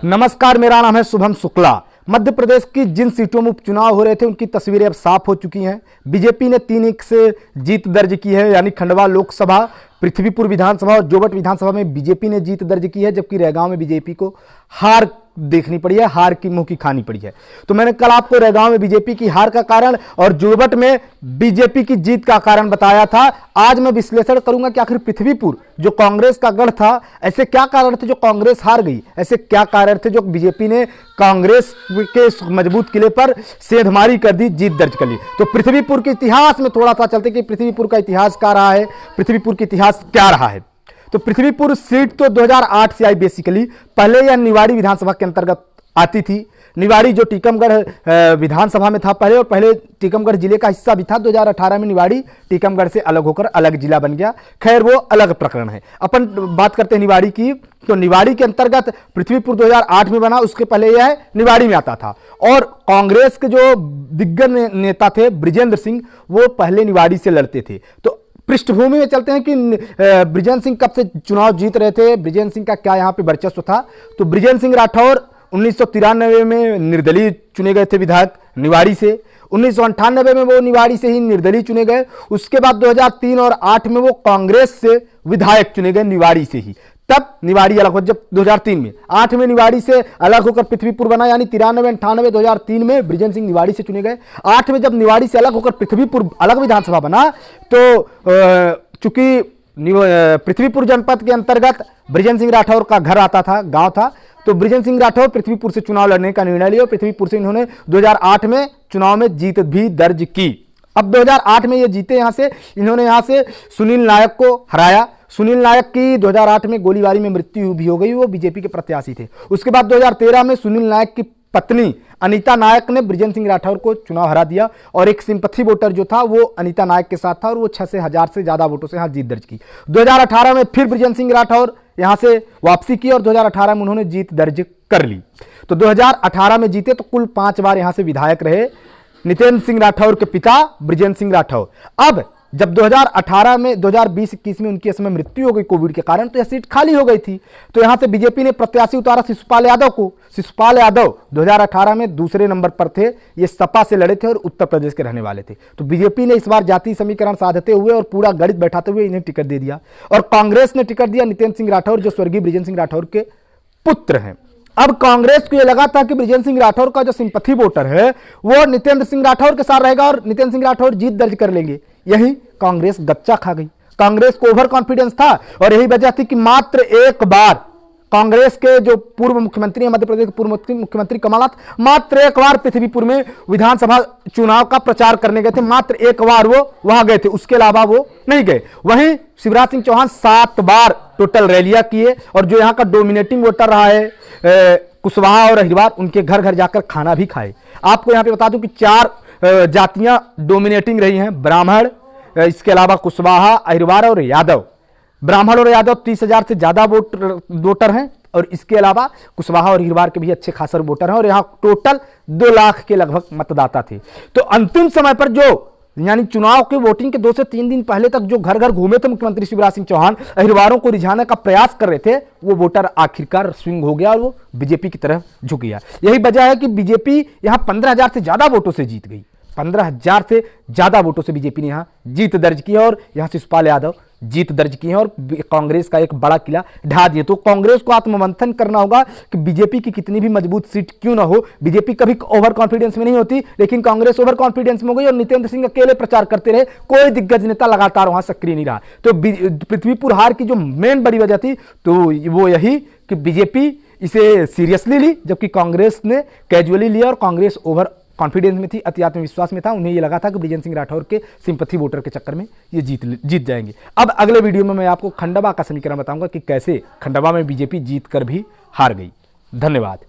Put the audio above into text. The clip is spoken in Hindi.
नमस्कार, मेरा नाम है शुभम शुक्ला। मध्य प्रदेश की जिन सीटों में उपचुनाव हो रहे थे उनकी तस्वीरें अब साफ हो चुकी हैं। बीजेपी ने 3-1 से जीत दर्ज की है, यानी खंडवा लोकसभा, पृथ्वीपुर विधानसभा और जोबट विधानसभा में बीजेपी ने जीत दर्ज की है, जबकि रैगांव में बीजेपी को हार देखनी पड़ी है, हार की मुंह की खानी पड़ी है। तो मैंने कल आपको रैगांव में बीजेपी की हार का कारण और जोबट में बीजेपी की जीत का कारण बताया था। आज मैं विश्लेषण करूंगा कि आखिर पृथ्वीपुर जो कांग्रेस का गढ़ था, ऐसे क्या कारण थे जो कांग्रेस हार गई, ऐसे क्या कारण थे जो बीजेपी ने कांग्रेस के मजबूत किले पर सेंधमारी कर दी, जीत दर्ज कर ली। तो पृथ्वीपुर के इतिहास में थोड़ा सा चलते कि पृथ्वीपुर का इतिहास क्या रहा है, पृथ्वीपुर का इतिहास क्या रहा है। तो पृथ्वीपुर सीट तो 2008 से आई। बेसिकली पहले यह निवाड़ी विधानसभा के अंतर्गत आती थी। निवाड़ी जो टीकमगढ़ विधानसभा में था पहले, और पहले टीकमगढ़ जिले का हिस्सा भी था। 2018 में निवाड़ी टीकमगढ़ से अलग होकर अलग जिला बन गया। खैर, वो अलग प्रकरण है। अपन बात करते हैं निवाड़ी की। तो निवाड़ी के अंतर्गत पृथ्वीपुर 2008 में बना, उसके पहले यह निवाड़ी में आता था। और कांग्रेस के जो दिग्गज नेता थे बृजेंद्र सिंह, वो पहले निवाड़ी से लड़ते थे। तो पृष्ठभूमि में चलते हैं कि बृजेंद्र सिंह कब से चुनाव जीत रहे थे, बृजेंद्र सिंह का क्या यहां पे वर्चस्व था। तो बृजेंद्र सिंह राठौर 1993 में निर्दलीय चुने गए थे विधायक निवाड़ी से। 1998 में वो निवाड़ी से ही निर्दलीय चुने गए। उसके बाद 2003 और 8 में वो कांग्रेस से विधायक चुने गए निवाड़ी से ही। तब निवाड़ी अलग हो, जब 2003 में, 8 में निवाड़ी से अलग होकर पृथ्वीपुर बना, यानी 93, 98, 2003 में बृजेंद्र सिंह निवाड़ी से चुने गए। 8 में जब निवाड़ी से अलग होकर पृथ्वीपुर अलग विधानसभा बना, तो चूंकि पृथ्वीपुर जनपद के अंतर्गत बृजेंद्र सिंह राठौर का घर आता था, गांव था, तो बृजेंद्र सिंह राठौर पृथ्वीपुर से चुनाव लड़ने का निर्णय लिया। पृथ्वीपुर से इन्होंने 2008 में चुनाव में जीत भी दर्ज की। अब 2008 में ये जीते, यहां से इन्होंने यहां से सुनील नायक को हराया। सुनील नायक की 2008 में गोलीबारी में मृत्यु भी हो गई, वो बीजेपी के प्रत्याशी थे। उसके बाद 2013 में सुनील नायक की पत्नी अनीता नायक ने बृजेंद्र सिंह राठौर को चुनाव हरा दिया, और एक सिंपैथी वोटर जो था वो अनीता नायक के साथ था, और वो 6,000 से ज्यादा वोटों से यहां जीत दर्ज की। 2018 में फिर बृजेंद्र सिंह राठौर यहां से वापसी की और 2018 में उन्होंने जीत दर्ज कर ली। तो 2018 में जीते, तो कुल 5 बार यहां से विधायक रहे नितेंद्र सिंह राठौर के पिता बृजेंद्र सिंह राठौर। अब जब 2018 में 2020-21 में उनकी समय मृत्यु हो गई कोविड के कारण, तो यह सीट खाली हो गई थी। तो यहां से बीजेपी ने प्रत्याशी उतारा शिशुपाल यादव को। शिशुपाल यादव 2018 में दूसरे नंबर पर थे, ये सपा से लड़े थे और उत्तर प्रदेश के रहने वाले थे। तो बीजेपी ने इस बार जातीय समीकरण साधते हुए और पूरा गणित बैठाते हुए इन्हें टिकट दे दिया, और कांग्रेस ने टिकट दिया नितेंद्र सिंह राठौर, जो स्वर्गीय बृजेंद्र सिंह राठौर के पुत्र हैं। अब कांग्रेस को यह लगा था कि बृजेंद्र सिंह राठौर का जो सिंपैथी वोटर है वो नितेंद्र सिंह राठौर के साथ रहेगा और नितेंद्र सिंह राठौर जीत दर्ज कर लेंगे। यही कांग्रेस गच्चा खा गई। कांग्रेस को ओवर कॉन्फिडेंस था, और यही वजह थी कि मात्र एक बार कांग्रेस के जो पूर्व मुख्यमंत्री हैं, मध्य प्रदेश के पूर्व मुख्यमंत्री कमलनाथ, मात्र एक बार पृथ्वीपुर में विधानसभा चुनाव का प्रचार करने गए थे। मात्र एक बार वो वहां गए थे, उसके अलावा वो नहीं गए। वहीं शिवराज सिंह चौहान 7 बार टोटल रैलियां किए, और जो यहां का डोमिनेटिंग वोटर रहा है कुशवाहा और अहिरवार, उनके घर घर जाकर खाना भी खाए। आपको यहां पे बता दूं कि 4 जातियां डोमिनेटिंग रही हैं, ब्राह्मण, इसके अलावा कुशवाहा, अहिरवार और यादव। ब्राह्मण और यादव 30,000 से ज्यादा वोटर हैं, और इसके अलावा कुशवाहा और अहिरवार के भी अच्छे खासे वोटर हैं, और यहां टोटल 2 लाख के लगभग मतदाता थे। तो अंतिम समय पर जो, यानी चुनाव के वोटिंग के 2 से 3 दिन पहले तक जो घर घर घूमे थे मुख्यमंत्री शिवराज सिंह चौहान, अहिरवारों को रिझाने का प्रयास कर रहे थे, वो वोटर आखिरकार स्विंग हो गया और वो बीजेपी की तरफ झुक गया। यही वजह है कि बीजेपी यहां 15,000 से ज्यादा वोटों से जीत गई। 15,000 से ज्यादा वोटों से बीजेपी ने यहां जीत दर्ज की है, और यहां शिशुपाल यादव जीत दर्ज की है, और कांग्रेस का एक बड़ा किला ढा दिए। तो कांग्रेस को आत्ममंथन करना होगा कि बीजेपी की कितनी भी मजबूत सीट क्यों ना हो, बीजेपी कभी ओवर कॉन्फिडेंस में नहीं होती, लेकिन कांग्रेस ओवर कॉन्फिडेंस में हो गई, और नितेंद्र सिंह अकेले प्रचार करते रहे, कोई दिग्गज नेता लगातार वहां सक्रिय नहीं रहा। तो पृथ्वीपुर हार की जो मेन बड़ी वजह थी, तो वो यही कि बीजेपी इसे सीरियसली ली, जबकि कांग्रेस ने कैजुअली लिया, और कांग्रेस ओवर कॉन्फिडेंस में थी, अति आत्मविश्वास में था। उन्हें यह लगा था कि बृजेंद्र सिंह राठौर के सिंपैथी वोटर के चक्कर में ये जीत जाएंगे। अब अगले वीडियो में मैं आपको खंडवा का समीकरण बताऊंगा कि कैसे खंडवा में बीजेपी जीत कर भी हार गई। धन्यवाद।